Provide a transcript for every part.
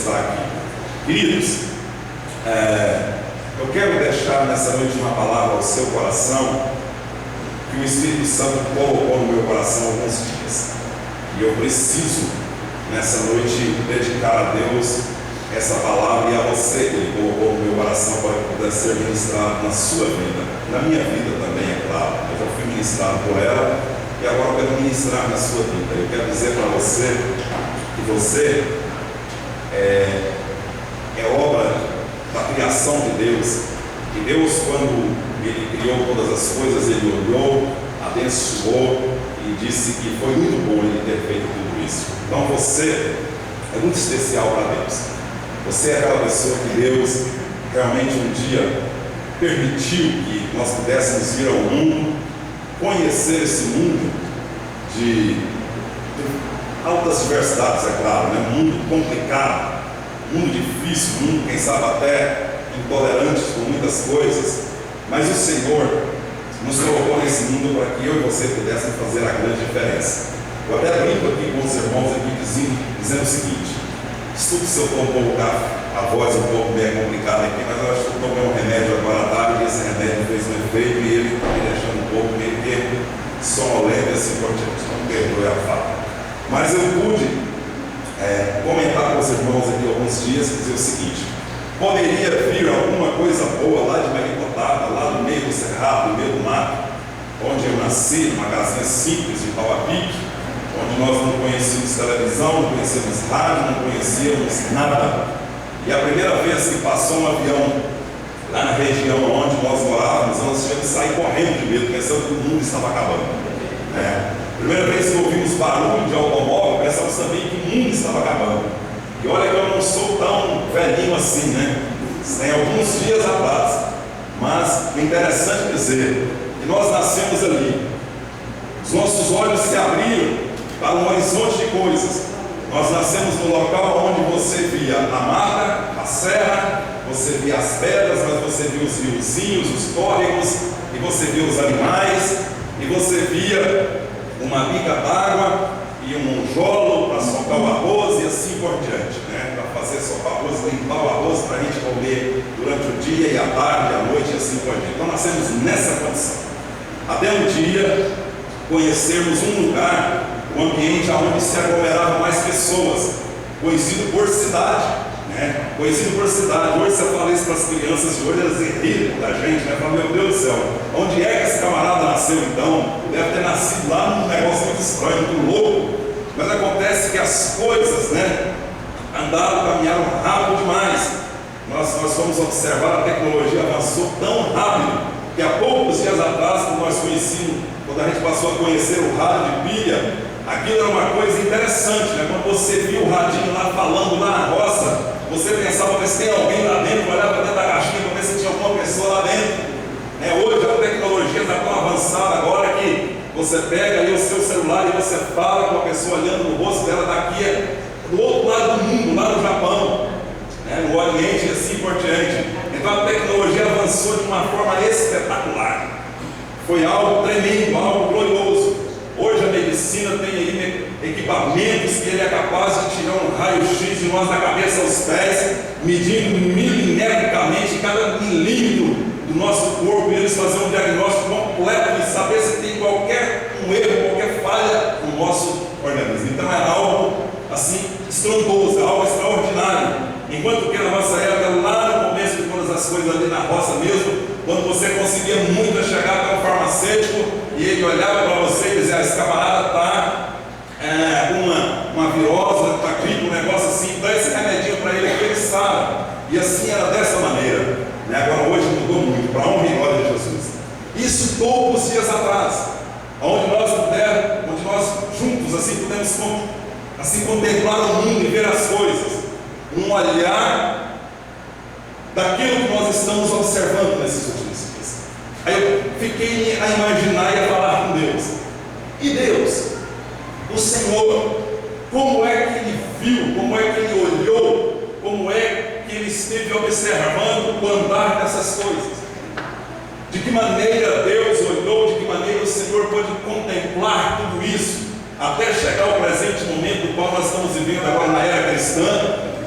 Está aqui. Queridos, eu quero deixar nessa noite uma palavra ao seu coração que o Espírito Santo colocou no meu coração há alguns dias. E eu preciso, nessa noite, dedicar a Deus essa palavra e a você que Ele colocou no meu coração para que pudesse ser ministrado na sua vida, na minha vida também, é claro. Eu já fui ministrado por ela e agora eu quero ministrar na sua vida. Eu quero dizer para você que você é obra da criação de Deus. E Deus, quando Ele criou todas as coisas, Ele olhou, abençoou e disse que foi muito bom Ele ter feito tudo isso. Então você é muito especial para Deus. Você é aquela pessoa que Deus realmente um dia permitiu que nós pudéssemos vir ao mundo, conhecer esse mundo de altas diversidades, é claro, né? Um mundo complicado, um mundo difícil, um mundo, quem sabe, até intolerante com muitas coisas, mas o Senhor nos colocou nesse mundo para que eu e você pudéssemos fazer a grande diferença. Eu até brinco aqui com os irmãos aqui dizendo o seguinte: estudo se eu estou um pouco, a voz um pouco meio complicada aqui, mas eu acho que eu tomei um remédio agora à tarde e esse remédio fez um efeito e ele está me deixando um pouco meio que sonolento, assim, não perdoe a fala. Mas eu pude comentar com os irmãos aqui alguns dias e dizer o seguinte: poderia vir alguma coisa boa lá de Maricotaba, lá no meio do cerrado, no meio do mato, onde eu nasci, numa casinha simples de pau a pique, onde nós não conhecíamos televisão, não conhecíamos rádio, não conhecíamos nada. E a primeira vez que passou um avião lá na região onde nós morávamos, nós tivemos que sair correndo de medo, pensando que o mundo estava acabando. Primeira vez que ouvimos barulho de automóvel, pensamos também que o mundo estava acabando. E olha que eu não sou tão velhinho assim, né? Tem alguns dias atrás. Mas é interessante dizer que nós nascemos ali. Os nossos olhos se abriram para um horizonte de coisas. Nós nascemos no local onde você via a mata, a serra, você via as pedras, mas você via os riozinhos, os córregos, e você via os animais, e você via uma bica d'água e um monjolo para socar o arroz e assim por diante, né? Para fazer socar o arroz, limpar o arroz para a gente comer durante o dia e a tarde, a noite e assim por diante. Então nascemos nessa condição. Até um dia conhecermos um lugar, um ambiente onde se aglomeravam mais pessoas, conhecido por cidade, né? Conhecido por cidade. Hoje você fala isso para as crianças de hoje, elas riram da gente, né? Falam: meu Deus do céu, onde é que esse camarada nasceu então? Deve ter nascido lá num negócio muito estranho, muito louco. Mas acontece que as coisas, né, caminharam rápido demais. Nós fomos observar, a tecnologia avançou tão rápido que há poucos dias atrás, quando nós conhecíamos, quando a gente passou a conhecer o rádio de pilha, aquilo era uma coisa interessante, né? Quando você via o radinho lá falando lá na roça, você pensava ver se tem alguém lá dentro, olhava para dentro da caixinha para ver se tinha alguma pessoa lá dentro. Hoje a tecnologia está tão avançada agora que você pega aí o seu celular e você fala com a pessoa olhando no rosto dela daqui do outro lado do mundo, lá no Japão, no Oriente e assim por diante. Então a tecnologia avançou de uma forma espetacular. Foi algo tremendo, algo glorioso. Hoje a medicina tem aí equipamentos que ele é capaz de tirar um raio-x de nós da cabeça aos pés, medindo milimetricamente cada milímetro do nosso corpo, e eles fazem um diagnóstico completo e saber se tem qualquer erro, qualquer falha no nosso organismo. Então é algo assim estrondoso, é algo extraordinário. Enquanto que na nossa época, lá no começo de todas as coisas ali na roça mesmo, quando você conseguia muito chegar até um farmacêutico e ele olhava para você e dizia: esse camarada está com uma virose, está gripe, um negócio assim, dá esse remedinho para ele que ele sabe. E assim era dessa maneira. Agora hoje mudou muito, para a honra e glória de Jesus. Isso poucos dias atrás, onde nós juntos assim pudemos assim contemplar o mundo e ver as coisas, um olhar daquilo que nós estamos observando nesses últimos dias. Aí eu fiquei a imaginar e a falar com Deus. E Deus, o Senhor, como é que Ele viu, como é que Ele olhou, como é que Ele esteve observando o andar dessas coisas? De que maneira Deus olhou, de que maneira o Senhor pôde contemplar tudo isso, até chegar ao presente momento do qual nós estamos vivendo agora na era cristã,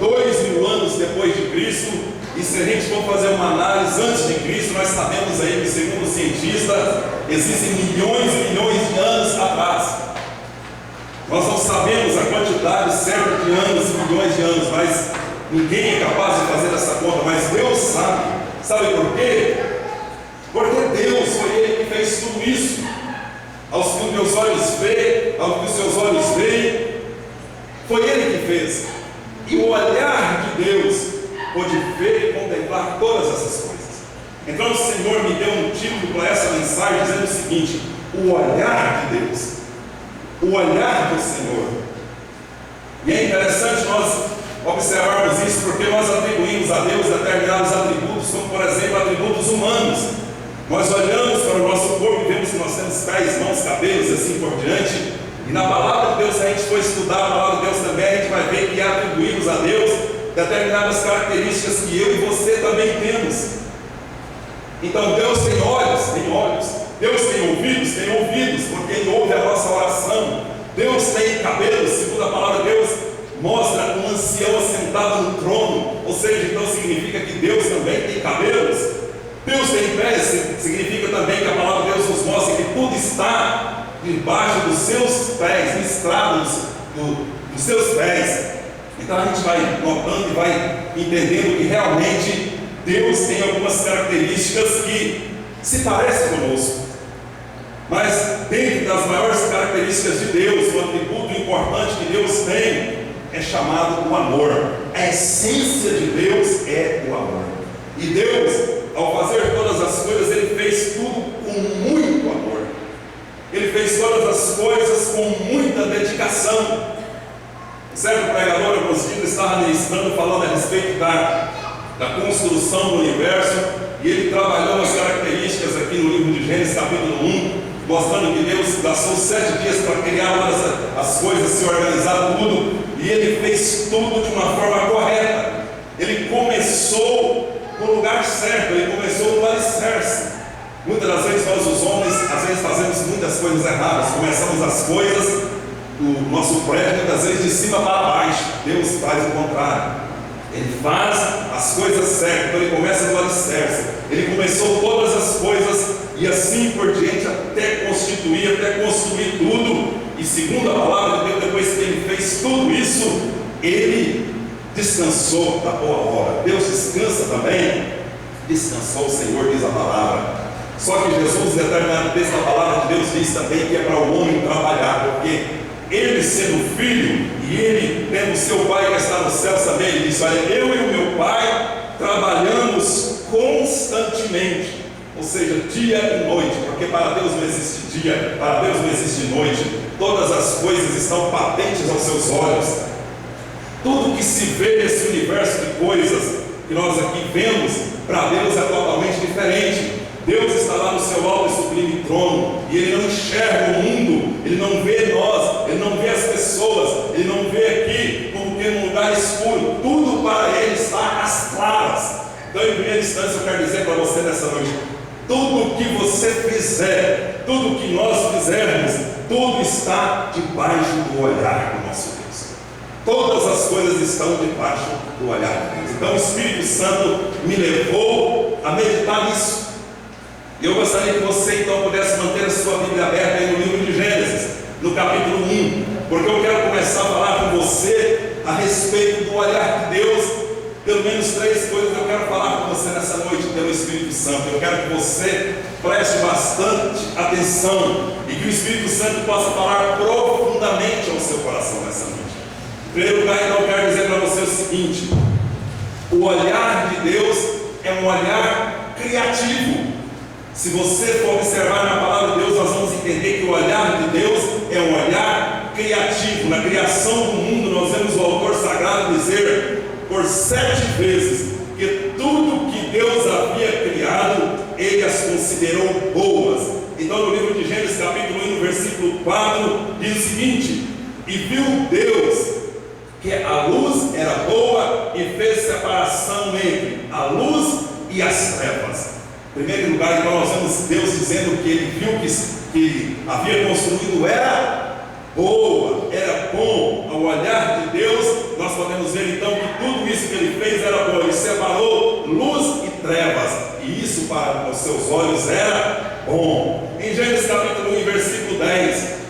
2000 anos depois de Cristo, e se a gente for fazer uma análise antes de Cristo, nós sabemos aí que, segundo os cientistas, existem milhões e milhões de anos atrás. Nós não sabemos a quantidade certa de anos e milhões de anos, mas ninguém é capaz de fazer essa conta, mas Deus sabe. Sabe por quê? Porque Deus foi Ele que fez tudo isso. Aos que os meus olhos veem, aos que os seus olhos veem, foi Ele que fez. E o olhar de Deus pôde ver e contemplar todas essas coisas. Então o Senhor me deu um título para essa mensagem, dizendo o seguinte: o olhar de Deus, o olhar do Senhor. E é interessante nós observarmos isso, porque nós atribuímos a Deus determinados atributos, como por exemplo atributos humanos. Nós olhamos para o nosso corpo e vemos que nós temos pés, mãos, cabelos e assim por diante. E na palavra de Deus, se a gente for estudar a palavra de Deus também, a gente vai ver que atribuímos a Deus determinadas características que eu e você também temos. Então Deus tem olhos, tem olhos. Deus tem ouvidos, porque Ele ouve a nossa oração. Deus tem cabelos, segundo a palavra de Deus, mostra um ancião assentado no trono, ou seja, então significa que Deus também tem cabelos. Deus tem pés, significa também que a palavra de Deus nos mostra que tudo está debaixo dos seus pés, no estrado dos seus pés. Então a gente vai notando e vai entendendo que realmente Deus tem algumas características que se parecem conosco. Mas dentro das maiores características de Deus, o atributo importante que Deus tem é chamado o amor. A essência de Deus é o amor. E Deus, ao fazer todas as coisas, Ele fez tudo com muito amor. Ele fez todas as coisas com muita dedicação. Um certo pregador, alguns dias, estava ministrando, falando a respeito da construção do universo, e ele trabalhou as características aqui no livro de Gênesis, capítulo 1, mostrando que Deus gastou 7 dias para criar as coisas, se organizar tudo, e Ele fez tudo de uma forma correta. Ele começou no lugar certo, Ele começou no alicerce. Muitas das vezes nós, os homens, às vezes fazemos muitas coisas erradas. Começamos as coisas do nosso prédio, muitas vezes de cima para baixo. Deus faz o contrário. Ele faz as coisas certas. Então Ele começa no alicerce. Ele começou todas as coisas e assim por diante, até constituir, até construir tudo. E segundo a palavra de Deus, depois que Ele fez tudo isso, Ele descansou da boa obra. Deus descansa também. Descansou o Senhor, diz a palavra. Só que Jesus, em determinado texto da palavra de Deus, diz também que é para o homem trabalhar, porque Ele sendo filho e Ele tendo seu Pai que está no céu também, Ele diz: olha, eu e o meu Pai trabalhamos constantemente, ou seja, dia e noite, porque para Deus não existe dia, para Deus não existe noite, todas as coisas estão patentes aos seus olhos. Tudo que se vê nesse universo de coisas que nós aqui vemos, para Deus é totalmente diferente. Deus está lá no seu alto e sublime trono, e Ele não enxerga o mundo, Ele não vê nós, Ele não vê as pessoas, Ele não vê aqui como que num lugar escuro. Tudo para Ele está às claras. Então, em primeira instância, eu quero dizer para você nessa noite: tudo que você fizer, tudo que nós fizermos, tudo está debaixo do olhar do nosso Deus. Todas as coisas estão debaixo do olhar de Deus. Então o Espírito Santo me levou a meditar nisso. E eu gostaria que você então pudesse manter a sua Bíblia aberta aí no livro de Gênesis, no capítulo 1, porque eu quero começar a falar com você a respeito do olhar de Deus. Pelo menos 3 coisas eu quero falar com você nessa noite pelo Espírito Santo. Eu quero que você preste bastante atenção e que o Espírito Santo possa falar profundamente ao seu coração nessa noite. Em primeiro lugar, então, eu quero dizer para você o seguinte: o olhar de Deus é um olhar criativo. Se você for observar na palavra de Deus, nós vamos entender que o olhar de Deus é um olhar criativo. Na criação do mundo, nós vemos o autor sagrado dizer por 7 vezes que tudo que Deus havia criado, Ele as considerou boas. Então no livro de Gênesis capítulo 1, no versículo 4, diz o seguinte: e viu Deus que a luz era boa e fez separação entre a luz e as trevas. Em primeiro lugar, então, nós vemos Deus dizendo que Ele viu que havia construído era boa, era bom ao olhar de Deus. Nós podemos ver então que tudo isso que ele fez era bom. Ele separou luz e trevas, e isso para os seus olhos era bom. Em Gênesis capítulo 1, versículo 10,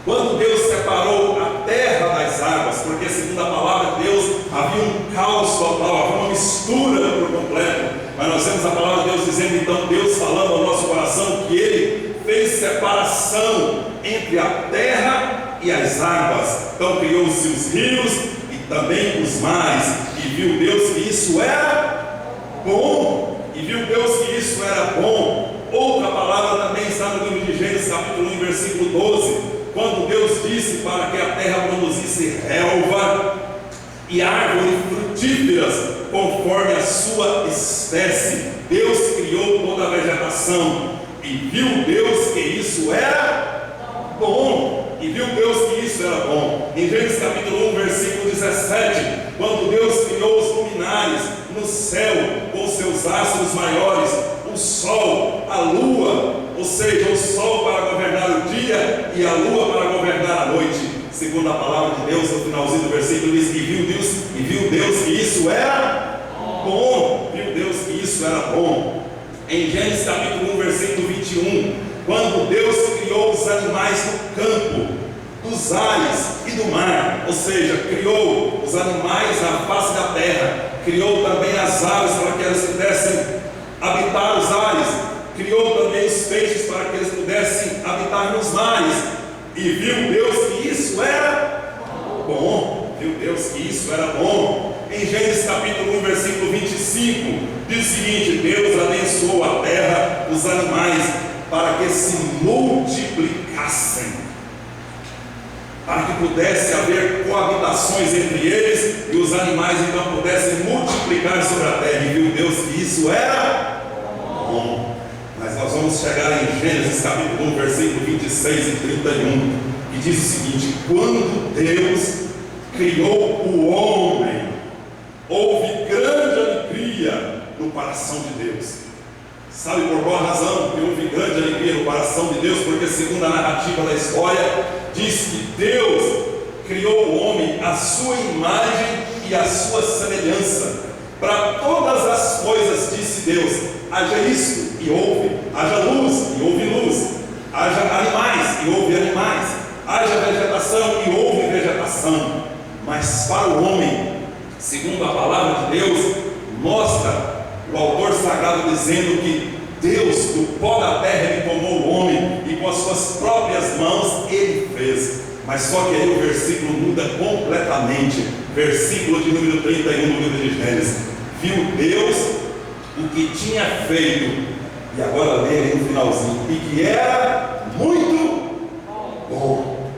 quando Deus separou a terra das águas, porque segundo a palavra de Deus havia um caos total, havia uma mistura por completo, mas nós temos a palavra de Deus dizendo, então Deus falando ao nosso coração que Ele fez separação entre a terra e as águas. Então criou-se os rios e também os mares, e viu Deus que isso era bom. E viu Deus que isso era bom. Outra palavra também está no livro de Gênesis capítulo 1, versículo 12, quando Deus disse para que a terra produzisse relva e árvores frutíferas conforme a sua espécie. Deus criou toda a vegetação, e viu Deus que isso era bom. E viu Deus que isso era bom. Em Gênesis capítulo 1, versículo 17, quando Deus criou os luminares no céu com seus astros maiores, o sol, a lua, ou seja, o sol para governar o dia e a lua para governar a noite. Segundo a palavra de Deus, no finalzinho do versículo diz que viu Deus que isso era bom. Viu Deus que isso era bom. Em Gênesis capítulo 1, versículo 21, quando Deus criou os animais do campo, dos ares e do mar, ou seja, criou os animais na face da terra, criou também as aves para que elas pudessem habitar os ares, criou também os peixes para que eles pudessem habitar nos mares, e viu Deus que isso era bom. Viu Deus que isso era bom. Em Gênesis capítulo 1, versículo 25, diz o seguinte: Deus abençoou a terra, os animais, para que se multiplicassem, para que pudesse haver coabitações entre eles, e os animais então pudessem multiplicar sobre a terra. E viu Deus que isso era bom. Mas nós vamos chegar em Gênesis capítulo 1, versículo 26 e 31, que diz o seguinte: quando Deus criou o homem, houve grande alegria no coração de Deus. Sabe por qual razão que houve grande alegria no coração de Deus? Porque segundo a narrativa da história, diz que Deus criou o homem à sua imagem e à sua semelhança. Para todas as coisas disse Deus: haja isto e houve, haja luz e houve luz, haja animais e houve animais, haja vegetação e houve vegetação. Mas para o homem, segundo a palavra de Deus, mostra o autor sagrado dizendo que Deus, do pó da terra, Ele tomou o homem e com as suas próprias mãos Ele fez. Mas só que aí o versículo muda completamente. Versículo de número 31 do livro de Gênesis: viu Deus o que tinha feito, e agora lê aí no finalzinho, e que era muito bom.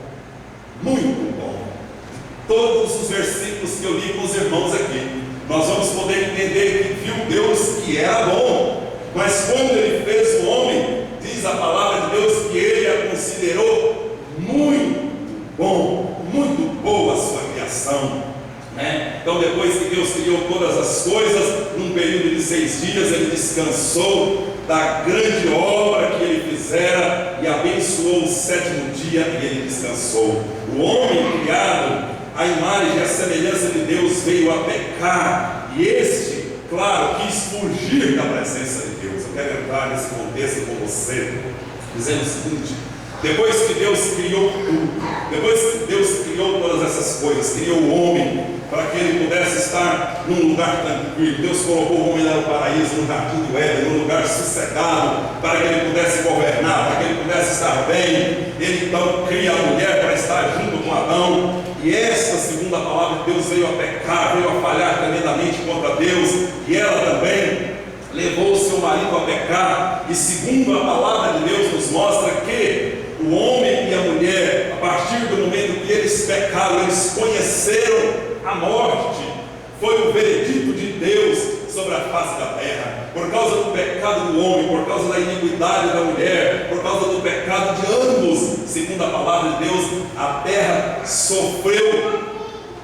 Muito bom. Todos os versículos que eu li com os irmãos aqui, nós vamos poder entender que viu Deus que era bom. Mas quando Ele fez o homem, diz a palavra de Deus que Ele a considerou muito bom, muito boa a sua criação, né? Então depois que Deus criou todas as coisas, num período de 6 dias, Ele descansou da grande obra que Ele fizera e abençoou o 7º dia, e Ele descansou. O homem criado à imagem e à semelhança de Deus veio a pecar, e este, claro, quis fugir da presença de Deus. Eu quero entrar nesse contexto com você, dizendo o seguinte: depois que Deus criou tudo, depois que Deus criou todas essas coisas, criou o homem para que ele pudesse estar num lugar tranquilo. Deus colocou o homem lá no paraíso, no jardim do Éden, num lugar sossegado, para que ele pudesse governar, para que ele pudesse estar bem. Ele então cria a mulher para estar junto com Adão, e esta, segundo a palavra de Deus, veio a pecar, veio a falhar tremendamente contra Deus, e ela também levou o seu marido a pecar. E segundo a palavra de Deus nos mostra que o homem e a mulher, a partir do momento que eles pecaram, eles conheceram a morte. Foi o veredito de Deus sobre a face da terra. Por causa do pecado do homem, por causa da iniquidade da mulher, por causa do pecado de ambos, segundo a palavra de Deus, a terra sofreu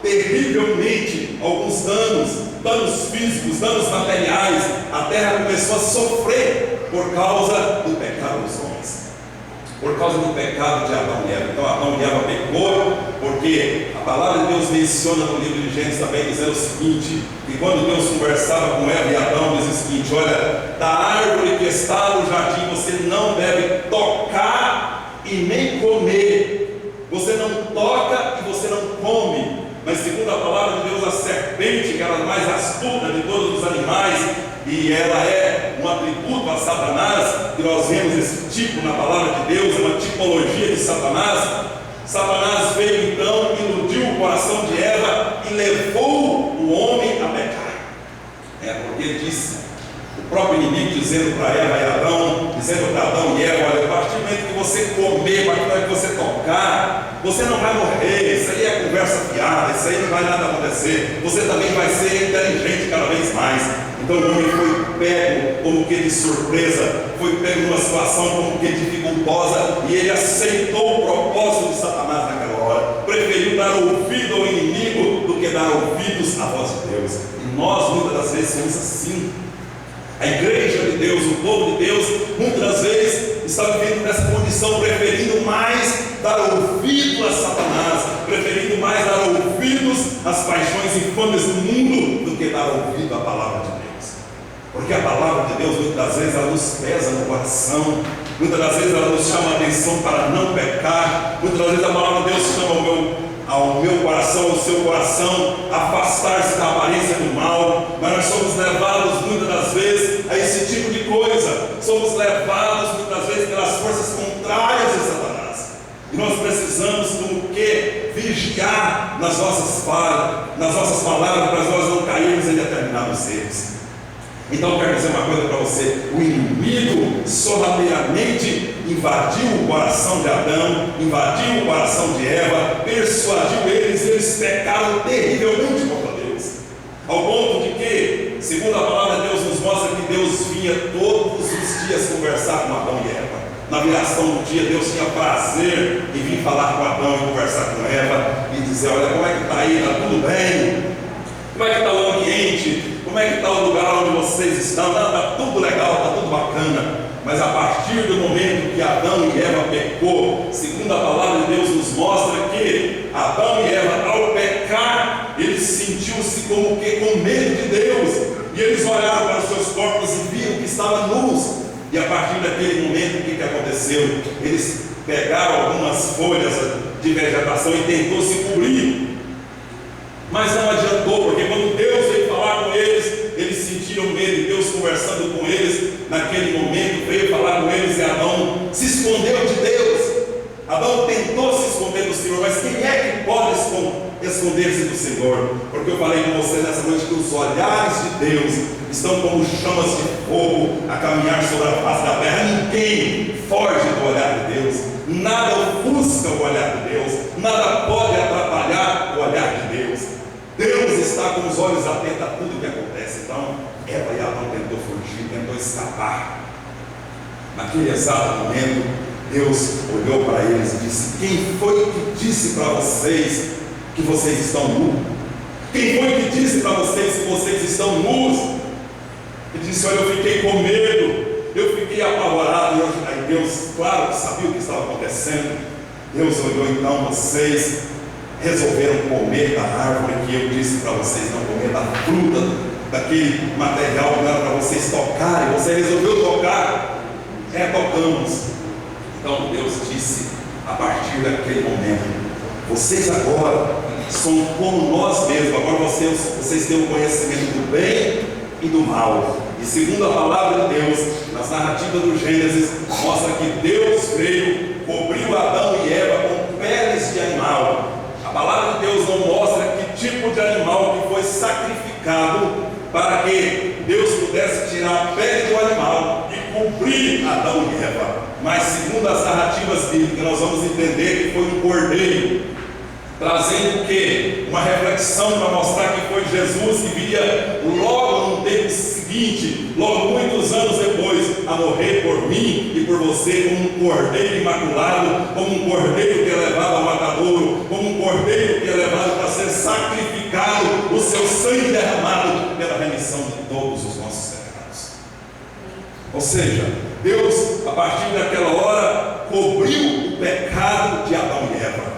terrivelmente alguns danos físicos, danos materiais. A terra começou a sofrer por causa do pecado dos homens. por causa do pecado de Adão e Eva. Então Adão e Eva pecou, porque a palavra de Deus menciona no livro de Gênesis também, dizendo o seguinte, que quando Deus conversava com Eva e Adão, diz o seguinte: olha, da árvore que está no jardim você não deve tocar e nem comer. Você não toca e você não come. Mas segundo a palavra de Deus, a serpente, que era a mais astuta de todos os animais, e ela é um atributo a Satanás, que nós vemos esse tipo na palavra de Deus, uma tipologia de Satanás. Satanás veio então, iludiu o coração de Eva e levou o homem a pecar. Porque disse, o próprio inimigo dizendo para Eva e Adão, dizendo para Adão e Eva: olha, a partir do momento que você comer, a partir do momento que você tocar, você não vai morrer, isso aí é conversa fiada, isso aí não vai nada acontecer, você também vai ser inteligente cada vez mais. Então o homem foi pego como que de surpresa, foi pego numa situação como que dificultosa, e ele aceitou o propósito de Satanás naquela hora, preferiu dar ouvido ao inimigo do que dar ouvidos à voz de Deus. E nós muitas das vezes somos assim. A igreja de Deus, o povo de Deus, muitas das vezes está vivendo nessa condição, preferindo mais dar ouvido a Satanás, preferindo mais dar ouvidos às paixões infames do mundo do que dar ouvido à palavra de Deus. Porque a palavra de Deus, muitas das vezes, ela nos pesa no coração, muitas das vezes ela nos chama a atenção para não pecar, muitas das vezes a palavra de Deus chama ao meu coração, ao seu coração, afastar-se da aparência do mal. Mas nós somos levados muitas das vezes a esse tipo de coisa, somos levados muitas das vezes pelas forças contrárias de Satanás, e nós precisamos como que vigiar nas nossas palavras, para nós não cairmos em determinados erros. Então eu quero dizer uma coisa para você: o inimigo sorrateiramente invadiu o coração de Adão, invadiu o coração de Eva, persuadiu eles pecaram terrivelmente contra Deus, ao ponto de que, segundo a palavra de Deus nos mostra, que Deus vinha todos os dias conversar com Adão e Eva. Na viração do dia, Deus tinha prazer em vir falar com Adão e conversar com Eva e dizer: olha, como é que está aí? Está tudo bem? Como é que está o ambiente? Como é que está o lugar onde vocês estão? Está tudo legal, está tudo bacana. Mas a partir do momento que Adão e Eva pecou, segundo a palavra de Deus nos mostra que Adão e Eva, ao pecar, eles sentiam-se como que com medo de Deus, e eles olharam para os seus corpos e viram que estavam nus. E a partir daquele momento, o que aconteceu? Eles pegaram algumas folhas de vegetação e tentou se cobrir, mas não adiantou, porque quando Deus veio falar com eles, eles sentiram medo, e Deus conversando com eles, naquele momento veio falar com eles, e Adão se escondeu de Deus. Adão tentou se esconder do Senhor, mas quem é que pode esconder-se do Senhor? Porque eu falei com você nessa noite que os olhares de Deus estão como chamas de fogo a caminhar sobre a face da terra. Ninguém foge do olhar de Deus, nada ofusca o olhar de Deus, nada pode atrapalhar o olhar de Deus. Deus está com os olhos atentos a tudo que acontece. Então Eva e Adão tentou fugir, tentou escapar. Naquele exato momento, Deus olhou para eles e disse: quem foi que disse para vocês que vocês estão nus? Quem foi que disse para vocês que vocês estão nus? Ele disse: olha, eu fiquei com medo, eu fiquei apavorado. Aí Deus, claro que sabia o que estava acontecendo. Deus olhou: então vocês resolveram comer da árvore que eu disse para vocês não comer, da fruta, daquele material que não era para vocês tocarem. Você resolveu tocar? Tocamos. Então Deus disse, a partir daquele momento: vocês agora são como nós mesmos, agora vocês têm o conhecimento do bem e do mal. E segundo a palavra de Deus, nas narrativas do Gênesis, mostra que Deus veio, cobriu Adão e Eva com peles de animal. A palavra de Deus não mostra que tipo de animal que foi sacrificado para que Deus pudesse tirar a pele do animal e cobrir Adão e Eva. Mas segundo as narrativas bíblicas, nós vamos entender que foi um cordeiro, trazendo o quê? Uma reflexão para mostrar que foi Jesus que viria logo no tempo seguinte, logo muitos anos depois, a morrer por mim e por você, como um cordeiro imaculado, como um cordeiro que é levado ao matadouro, como um cordeiro que é levado para ser sacrificado, o seu sangue derramado pela remissão de todos os nossos pecados. Ou seja, Deus, a partir daquela hora, cobriu cobriu o pecado de Adão e Eva.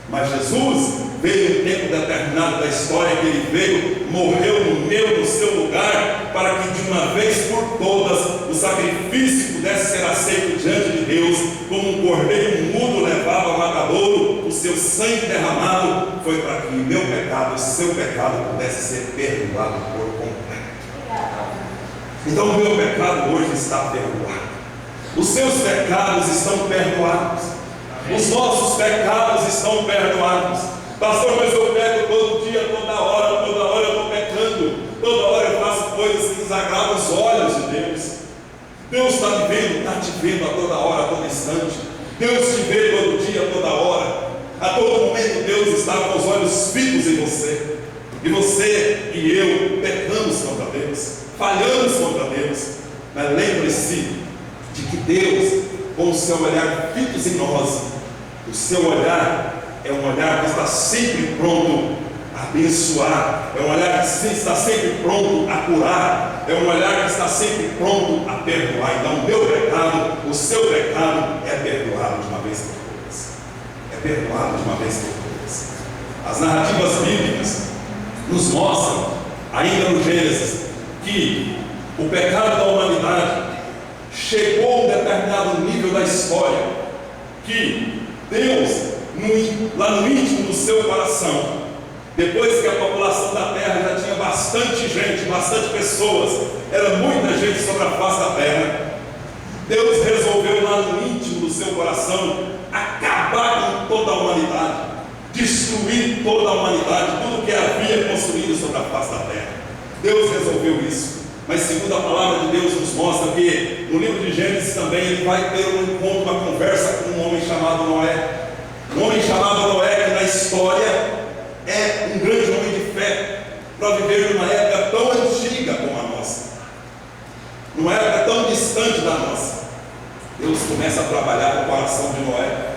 Mas Jesus veio em tempo determinado da história, que ele veio, morreu no meu, no seu lugar, para que de uma vez por todas o sacrifício pudesse ser aceito diante de Deus, como um cordeiro mudo levado ao matadouro. O seu sangue derramado foi para que o meu pecado, o seu pecado, pudesse ser perdoado por completo. Então o meu pecado hoje está perdoado, os seus pecados estão perdoados, os nossos pecados estão perdoados. Pastor, mas eu peco todo dia, toda hora eu estou pecando, toda hora eu faço coisas que desagradam os olhos de Deus. Deus está te vendo a toda hora, a todo instante. Deus te vê todo dia, toda hora. A todo momento Deus está com os olhos fitos em você. E você e eu pecamos contra Deus, falhamos contra Deus. Mas lembre-se de que Deus, com o seu olhar fitos em nós, o seu olhar é um olhar que está sempre pronto a abençoar, é um olhar que está sempre pronto a curar, é um olhar que está sempre pronto a perdoar. Então o meu pecado, o seu pecado é perdoado de uma vez por todas. É perdoado de uma vez por todas. As narrativas bíblicas nos mostram, ainda no Gênesis, que o pecado da humanidade chegou a um determinado nível da história, que Deus, lá no íntimo do seu coração, depois que a população da terra já tinha bastante gente, bastante pessoas, era muita gente sobre a face da terra, Deus resolveu lá no íntimo do seu coração acabar com toda a humanidade, destruir toda a humanidade, tudo que havia construído sobre a face da terra. Deus resolveu isso. Mas segundo a palavra de Deus nos mostra que no livro de Gênesis também ele vai ter um encontro, uma conversa com um homem chamado Noé. Um homem chamado Noé, que na história é um grande homem de fé, para viver numa época tão antiga como a nossa, numa época tão distante da nossa. Deus começa a trabalhar no coração de Noé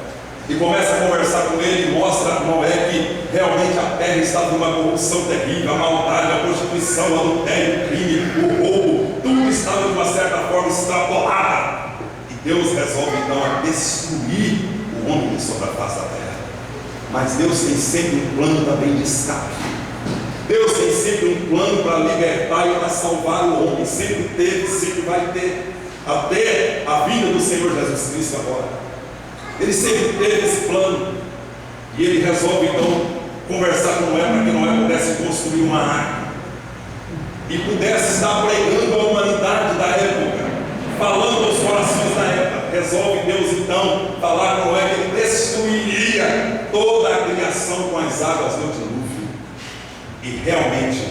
e começa a conversar com ele, e mostra a Noé que realmente a terra estava numa corrupção terrível, a maldade, a prostituição, o adultério, o crime, o roubo, tudo estava de uma certa forma extrapolado. E Deus resolve então a destruir o homem sobre a face da terra. Mas Deus tem sempre um plano também de escape. Deus tem sempre um plano para libertar e para salvar o homem. Sempre teve, sempre vai ter, até a vinda do Senhor Jesus Cristo agora. Ele sempre teve esse plano. E ele resolve então conversar com Noé para que Noé pudesse construir uma arca e pudesse estar pregando a humanidade da época, falando aos corações da época. Resolve Deus então falar com Noé que ele destruiria toda a criação com as águas do dilúvio. E realmente,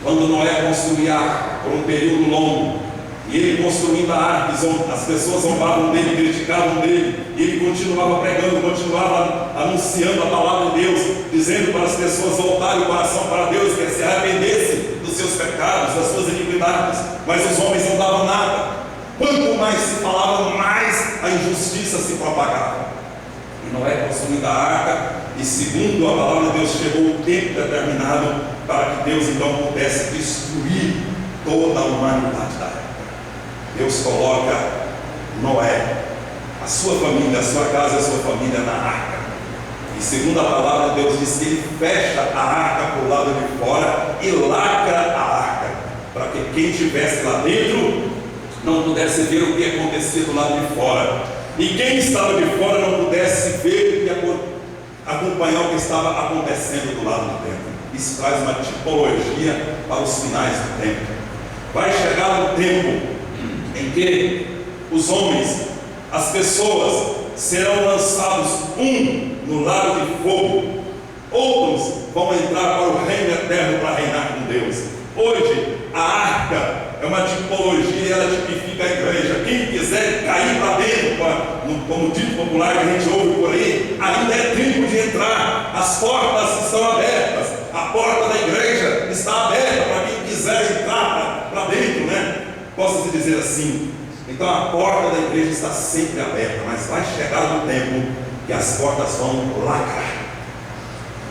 quando Noé construía a arca por um período longo, e ele construindo a arca, as pessoas zombavam dele, criticavam dele, e ele continuava pregando, continuava anunciando a palavra de Deus, dizendo para as pessoas voltarem o coração para Deus, que se arrependessem dos seus pecados, das suas iniquidades. Mas os homens não davam nada. Quanto mais se falava, mais a injustiça se propagava. E Noé construindo a arca, e segundo a palavra de Deus, chegou o tempo determinado para que Deus então pudesse destruir toda a humanidade da época. Deus coloca Noé, a sua família, a sua casa e a sua família na arca. E segundo a palavra de Deus diz que ele fecha a arca por lado de fora e lacra a arca, para que quem estivesse lá dentro não pudesse ver o que acontecia do lado de fora, e quem estava de fora não pudesse ver e acompanhar o que estava acontecendo do lado do templo. Isso traz uma tipologia para os finais do tempo. Vai chegar um tempo em que os homens, as pessoas, serão lançados um no lago de fogo, outros vão entrar para o reino eterno para reinar com Deus. Hoje a arca é uma tipologia, ela tipifica a igreja. Quem quiser cair para dentro, como dito popular que a gente ouve por aí, ainda é tempo de entrar. As portas estão abertas, a porta da igreja está aberta para quem quiser entrar para dentro, né? Posso te dizer assim. Então a porta da igreja está sempre aberta, mas vai chegar um tempo que as portas vão lacrar,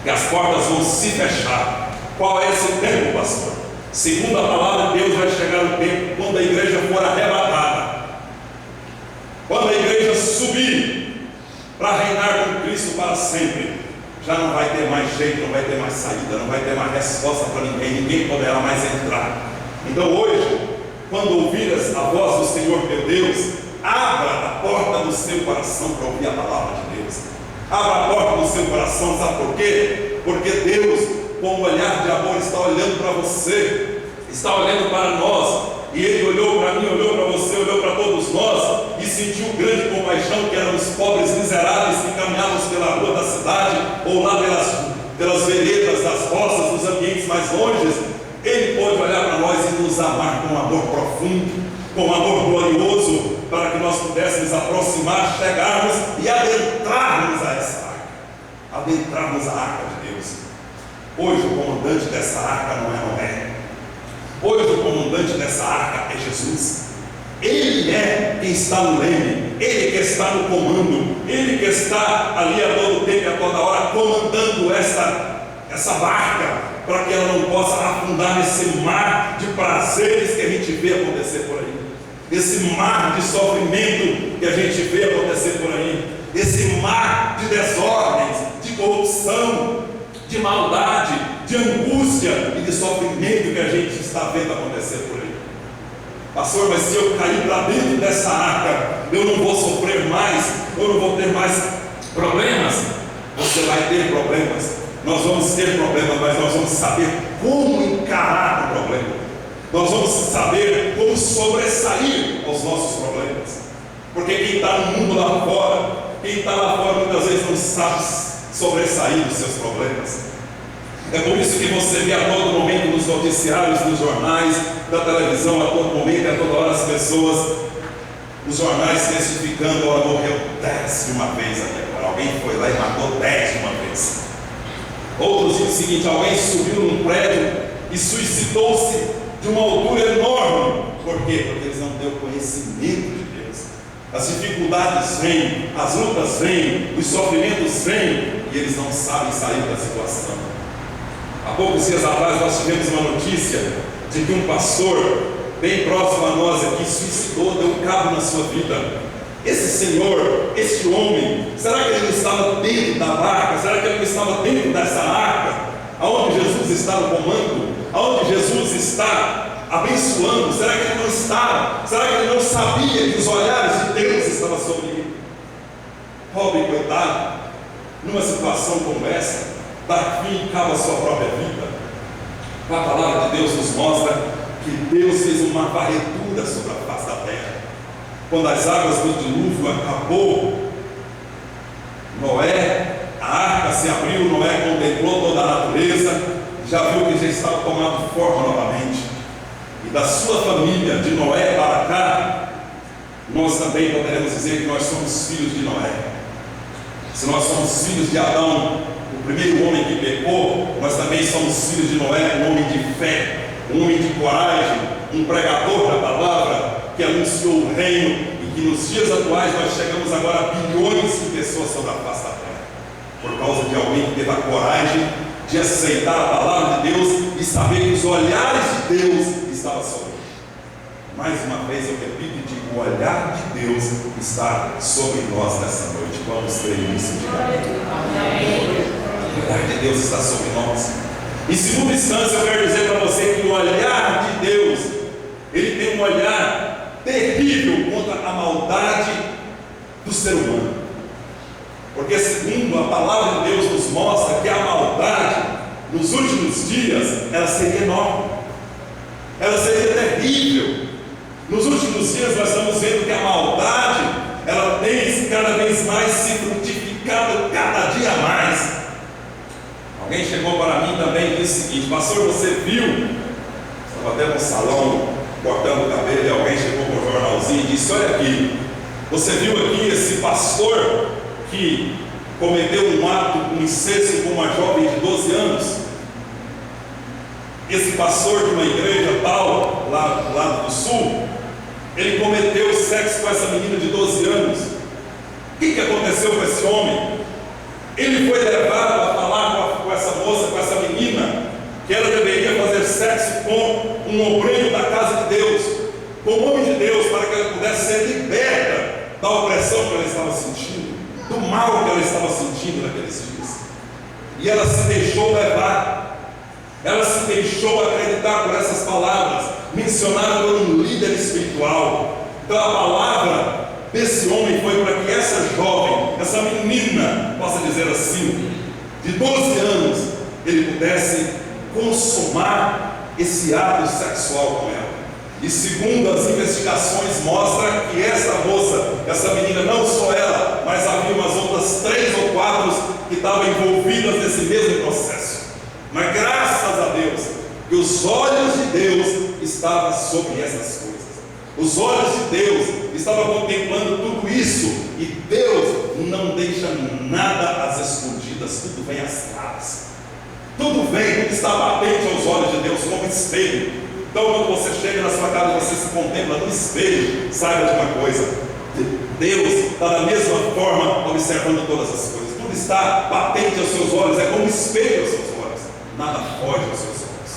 que as portas vão se fechar. Qual é esse tempo, pastor? Segundo a palavra de Deus, vai chegar um tempo quando a igreja for arrebatada, quando a igreja subir para reinar com Cristo para sempre, já não vai ter mais jeito, não vai ter mais saída, não vai ter mais resposta para ninguém poderá mais entrar. Então hoje, quando ouvires a voz do Senhor teu Deus, abra a porta do seu coração para ouvir a palavra de Deus. Abra a porta do seu coração, sabe por quê? Porque Deus, com um olhar de amor, está olhando para você, está olhando para nós. E Ele olhou para mim, olhou para você, olhou para todos nós e sentiu grande compaixão, que éramos pobres miseráveis que caminhávamos pela rua da cidade ou lá pelas veredas das roças, nos ambientes mais longes. Ele pôde olhar para nós e nos amar com um amor profundo, com um amor glorioso, para que nós pudéssemos aproximar, chegarmos e adentrarmos a essa arca, adentrarmos a arca de Deus. Hoje o comandante dessa arca não é Noé. Hoje o comandante dessa arca é Jesus. Ele é quem está no leme, Ele que está no comando, Ele que está ali a todo tempo e a toda hora comandando essa barca, para que ela não possa afundar nesse mar de prazeres que a gente vê acontecer por aí, esse mar de sofrimento que a gente vê acontecer por aí, esse mar de desordens, de corrupção, de maldade, de angústia e de sofrimento que a gente está vendo acontecer por aí. Pastor, mas se eu cair para dentro dessa arca, eu não vou sofrer mais, eu não vou ter mais problemas. Você vai ter problemas, nós vamos ter problemas, mas nós vamos saber como encarar o problema, nós vamos saber como sobressair aos nossos problemas, porque quem está no mundo lá fora, quem está lá fora muitas vezes não sabe sobressair dos seus problemas. É por isso que você vê a todo momento nos noticiários, nos jornais, da televisão, a todo momento, a toda hora as pessoas, os jornais testificando: olha, morreu 10 de uma vez aqui agora, alguém foi lá e matou 10 de uma vez. Outros dizem o seguinte: alguém subiu num prédio e suicidou-se de uma altura enorme. Por quê? Porque eles não têm o conhecimento de Deus. As dificuldades vêm, as lutas vêm, os sofrimentos vêm, e eles não sabem sair da situação. Há poucos dias atrás nós tivemos uma notícia de que um pastor bem próximo a nós aqui suicidou, deu um cabo na sua vida. Esse senhor, esse homem, será que ele não estava dentro da barca? Será que ele não estava dentro dessa arca? Aonde Jesus está no comando? Aonde Jesus está abençoando? Será que ele não estava? Será que ele não sabia que os olhares de Deus estavam sobre ele? Pobre coitado, numa situação como essa, dar fim cabo a sua própria vida. A palavra de Deus nos mostra que Deus fez uma varredura sobre a face da terra. Quando as águas do dilúvio acabou, Noé, a arca se abriu, Noé contemplou toda a natureza, já viu que já estava tomando forma novamente. E da sua família, de Noé para cá, nós também poderemos dizer que nós somos filhos de Noé. Se nós somos filhos de Adão, o primeiro homem que pecou, nós também somos filhos de Noé, um homem de fé, um homem de coragem, um pregador da palavra, que anunciou o reino, e que nos dias atuais nós chegamos agora a bilhões de pessoas sobre a face da terra, por causa de alguém que teve a coragem de aceitar a palavra de Deus e saber que os olhares de Deus estavam sobre ele. Mais uma vez eu repito, o olhar de Deus está sobre nós nessa noite. Vamos crer nisso, o olhar de Deus está sobre nós. Em segunda instância, eu quero dizer para você que o olhar de Deus, ele tem um olhar terrível contra a maldade do ser humano. Porque segundo a palavra de Deus nos mostra que a maldade nos últimos dias, ela seria enorme, ela seria terrível. Nos últimos dias nós estamos vendo que a maldade, ela tem cada vez mais se frutificado cada dia mais. Alguém chegou para mim também e disse o seguinte: pastor, você viu? Estava até no salão cortando o cabelo e alguém chegou com um jornalzinho e disse: olha aqui, você viu aqui esse pastor que cometeu um ato, um incesto com uma jovem de 12 anos? Esse pastor de uma igreja tal, lá do lado do sul, ele cometeu sexo com essa menina de 12 anos. O que aconteceu com esse homem? Ele foi levado a falar com essa moça, com essa menina, que ela deveria fazer sexo com um obreiro da casa de Deus, com o homem de Deus, para que ela pudesse ser liberta da opressão que ela estava sentindo, do mal que ela estava sentindo naqueles dias. E ela se deixou levar, ela se deixou acreditar por essas palavras mencionadas por um líder espiritual. Então a palavra desse homem foi para que essa jovem, essa menina, possa dizer assim, de 12 anos, ele pudesse consumar esse ato sexual com ela. E segundo as investigações mostra que essa moça, essa menina, não só ela, mas havia umas outras 3 ou 4 que estavam envolvidas nesse mesmo processo. Mas graças a Deus, que os olhos de Deus estavam sobre essas coisas. Os olhos de Deus estavam contemplando tudo isso, e Deus não deixa nada às escondidas, tudo vem às claras. Tudo vem, tudo está patente aos olhos de Deus, como espelho. Então, quando você chega na sua casa e você se contempla no espelho, saiba de uma coisa: Deus está da mesma forma observando todas as coisas. Tudo está patente aos seus olhos, é como um espelho aos seus olhos. Nada foge aos seus olhos.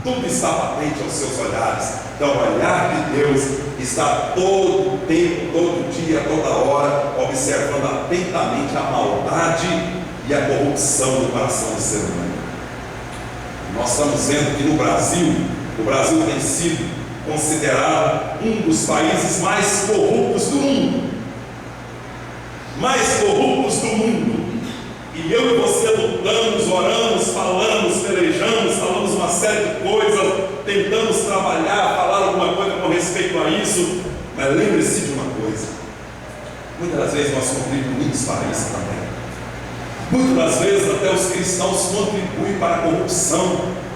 Tudo está patente aos seus olhares. Então, o olhar de Deus está todo o tempo, todo dia, toda hora, observando atentamente a maldade e a corrupção do coração do ser humano. Nós estamos vendo que no Brasil, o Brasil tem sido considerado um dos países mais corruptos do mundo. Mais corruptos do mundo. E eu e você lutamos, oramos, falamos, pelejamos, falamos uma série de coisas, tentamos trabalhar, falar alguma coisa com respeito a isso. Mas lembre-se de uma coisa: muitas das vezes nós contribuímos para isso também. Muitas das vezes até os cristãos contribuem para a corrupção.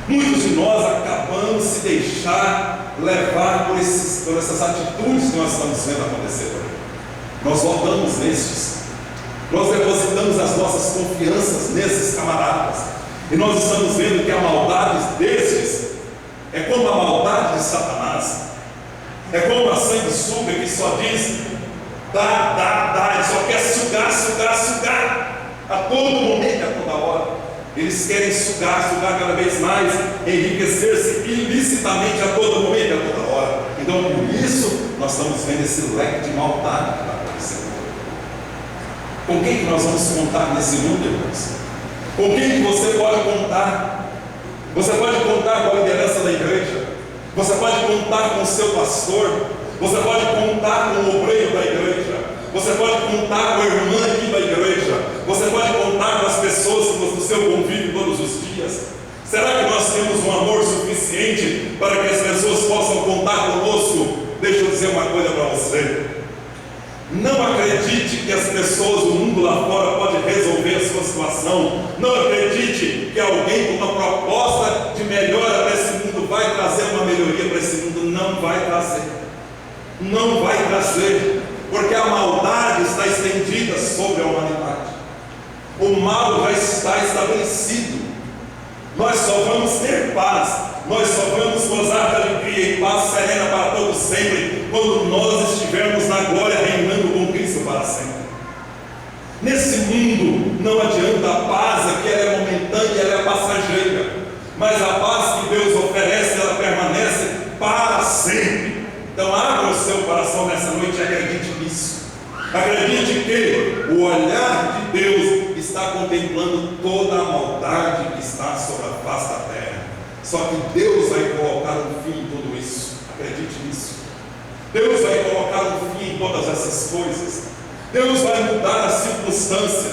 Muitos de nós acabamos se deixar levar por essas atitudes que nós estamos vendo acontecer hoje. Nós votamos nestes, nós depositamos as nossas confianças nesses camaradas, e nós estamos vendo que a maldade destes é como a maldade de Satanás, é como a sanguessuga que só diz dá, ele só quer sugar a todo momento e a toda hora. Eles querem sugar cada vez mais, enriquecer-se ilicitamente a todo momento e a toda hora. Então, por isso, nós estamos vendo esse leque de maldade que está acontecendo. Com quem que nós vamos contar nesse mundo, irmãos? Com quem que você pode contar? Você pode contar com a liderança da igreja, você pode contar com o seu pastor, você pode contar com o obreiro da igreja, você pode contar com a irmã aqui da igreja, você pode contar com as pessoas do seu convívio todos os dias. Será que nós temos um amor suficiente para que as pessoas possam contar conosco? Deixa eu dizer uma coisa para você: não acredite que as pessoas, o mundo lá fora pode resolver a sua situação. Não acredite que alguém com uma proposta de melhora para esse mundo vai trazer uma melhoria para esse mundo. Não vai trazer. Não vai trazer. Porque a maldade está estendida sobre a humanidade. O mal já está estabelecido. Nós só vamos ter paz, nós só vamos gozar de alegria e paz serena para todos sempre, quando nós estivermos na glória reinando com Cristo para sempre. Nesse mundo não adianta a paz, que ela é momentânea, ela é passageira, mas a paz que Deus oferece, ela permanece para sempre. Então abra o seu coração nessa noite e acredite nisso. Acredite que o olhar de Deus está contemplando toda a maldade que está sobre a face da terra. Só que Deus vai colocar um fim em tudo isso. Acredite nisso. Deus vai colocar um fim em todas essas coisas. Deus vai mudar a circunstância.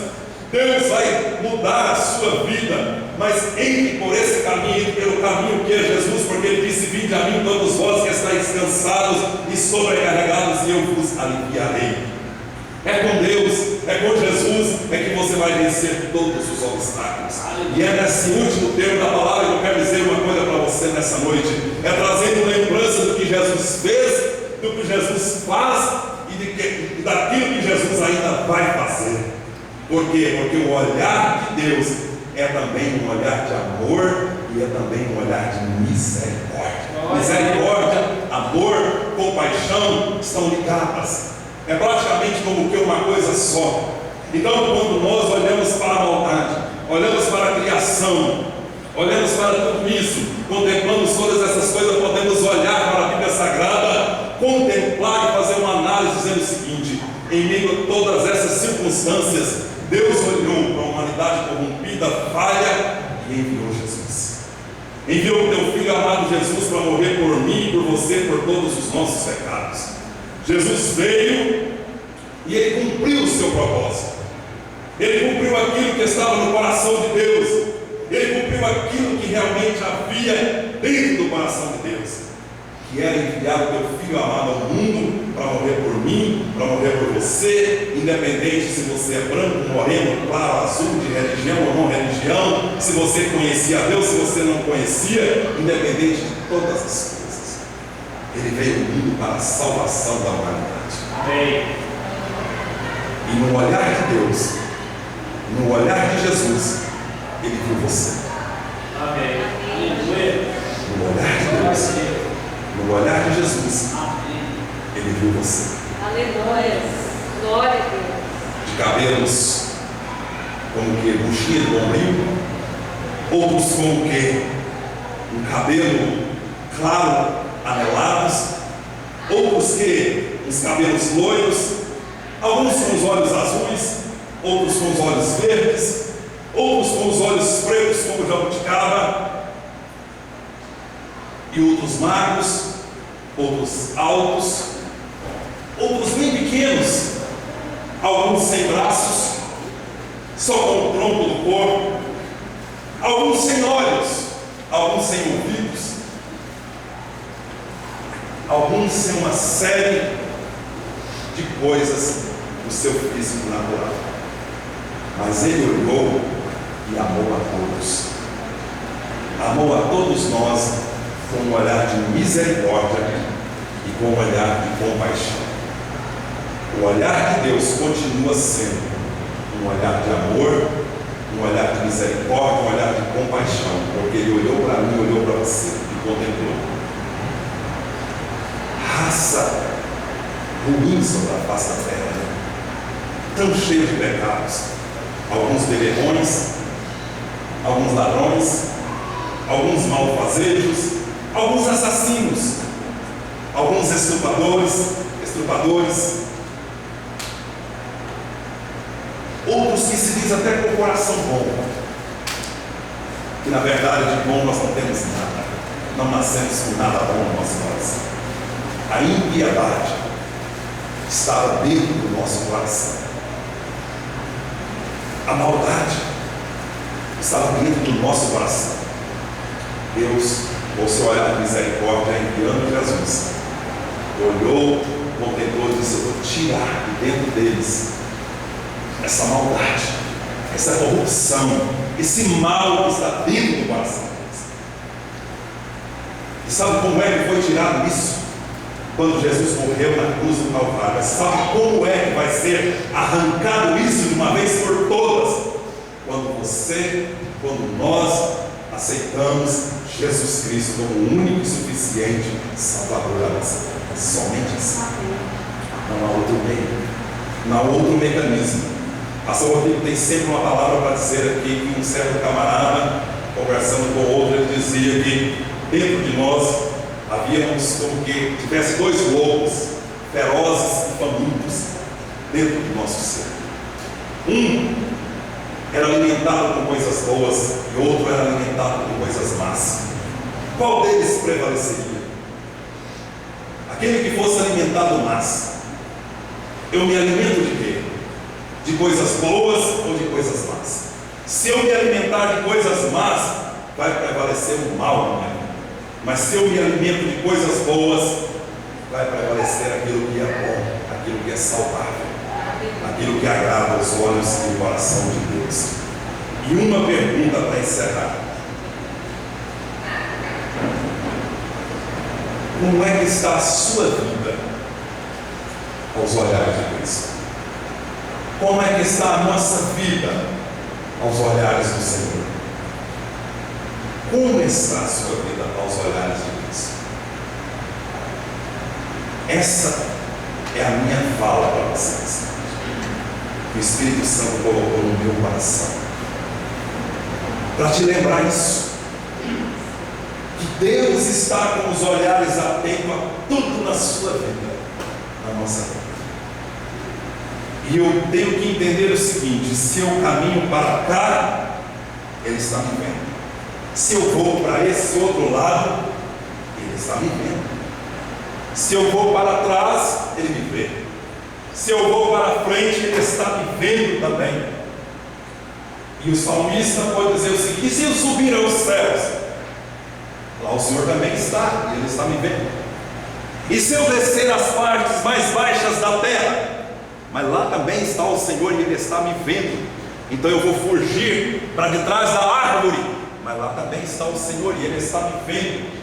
Deus vai mudar a sua vida. Mas entre por esse caminho, entre pelo caminho que é Jesus, porque Ele disse: vinde a mim todos vós que estáis cansados e sobrecarregados, e eu vos aliviarei. É com Deus, é com Jesus, é que você vai vencer todos os obstáculos. E é nesse último termo da palavra que eu quero dizer uma coisa para você nessa noite. É trazendo lembrança do que Jesus fez, do que Jesus faz e daquilo que Jesus ainda vai fazer. Por quê? Porque o olhar de Deus é também um olhar de amor e é também um olhar de misericórdia. Misericórdia, amor, compaixão estão ligadas. É praticamente como que uma coisa só. Então, quando nós olhamos para a maldade, olhamos para a criação, olhamos para tudo isso, contemplamos todas essas coisas, podemos olhar para a Bíblia Sagrada, contemplar e fazer uma análise, dizendo: em meio a todas essas circunstâncias, Deus olhou para a humanidade corrompida, falha, e enviou Jesus. Enviou o teu Filho amado Jesus para morrer por mim, por você, por todos os nossos pecados. Jesus veio e Ele cumpriu o seu propósito. Ele cumpriu aquilo que estava no coração de Deus. Ele cumpriu aquilo que realmente havia dentro do coração de Deus, que era enviar o teu Filho amado ao mundo para morrer por mim, para morrer por você, independente se você é branco, moreno, claro, azul, de religião ou não religião, se você conhecia Deus, se você não conhecia, independente de todas as coisas. Ele veio ao mundo para a salvação da humanidade. Amém. E no olhar de Deus, no olhar de Jesus, Ele viu você. Amém. No olhar de Deus, no olhar de Jesus, Ele viu você. Aleluia. Glória a Deus. De cabelos como que buchinha de bombril, outros como que um cabelo claro, anelados, outros que uns cabelos loiros, alguns com os olhos azuis, outros com os olhos verdes, outros com os olhos pretos como jabuticaba, e outros magros, outros altos, outros bem pequenos, alguns sem braços, só com o tronco do corpo, alguns sem olhos, alguns sem ouvidos, alguns sem uma série de coisas do seu físico natural. Mas Ele olhou e amou a todos. Amou a todos nós com um olhar de misericórdia e com um olhar de compaixão. O olhar de Deus continua sendo um olhar de amor, um olhar de misericórdia, um olhar de compaixão, porque Ele olhou para mim, olhou para você e contemplou. Raça ruim sobre a face da terra, tão cheia de pecados, alguns beberrões, alguns ladrões, alguns malfazejos, alguns assassinos, alguns estupradores, outros que se diz até com o coração bom, que na verdade de bom nós não temos nada, não nascemos com nada bom no nosso coração. A impiedade estava dentro do nosso coração, a maldade estava dentro do nosso coração. Deus, com o seu olhar de misericórdia, enviando Jesus, olhou, contemplou e disse: eu vou tirar de dentro deles essa maldade, essa corrupção, esse mal que está dentro do coração deles. E sabe como é que foi tirado isso? Quando Jesus morreu na cruz do Calvário. Sabe como é que vai ser arrancado isso de uma vez por todas? Quando nós aceitamos Jesus Cristo como o único e suficiente Salvador da nossa vida. Somente assim. Não há outro meio, não há outro mecanismo. Pastor Rodrigo tem sempre uma palavra para dizer aqui, que um certo camarada, conversando com outro, ele dizia que dentro de nós havíamos como que tivesse dois lobos ferozes e famintos dentro do nosso ser. Um era alimentado com coisas boas e outro era alimentado com coisas más. Qual deles prevaleceria? Aquele que fosse alimentado más. Eu me alimento de quê? De coisas boas ou de coisas más? Se eu me alimentar de coisas más, vai prevalecer o mal na minha vida. Mas se eu me alimento de coisas boas, vai prevalecer aquilo que é bom, aquilo que é saudável, aquilo que agrada aos olhos e o coração de Deus. E uma pergunta para encerrar: como é que está a sua vida aos olhares de Cristo? Como é que está a nossa vida aos olhares do Senhor? Como está a sua vida aos olhares de Cristo? Essa é a minha fala para vocês, que o Espírito Santo colocou no meu coração, para te lembrar isso, que Deus está com os olhares atentos a tudo na sua vida, na nossa vida. E eu tenho que entender o seguinte: se eu caminho para cá, Ele está me vendo. Se eu vou para esse outro lado, Ele está me vendo. Se eu vou para trás, Ele me vê. Se eu vou para frente, Ele está me vendo também. E o salmista pode dizer o seguinte: e se eu subir aos céus? Lá o Senhor também está, e Ele está me vendo. E se eu descer às partes mais baixas da terra? Mas lá também está o Senhor e Ele está me vendo. Então eu vou fugir para de trás da árvore, mas lá também está o Senhor e Ele está me vendo.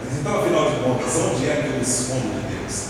Mas então, afinal de contas, onde é que eu me escondo de Deus?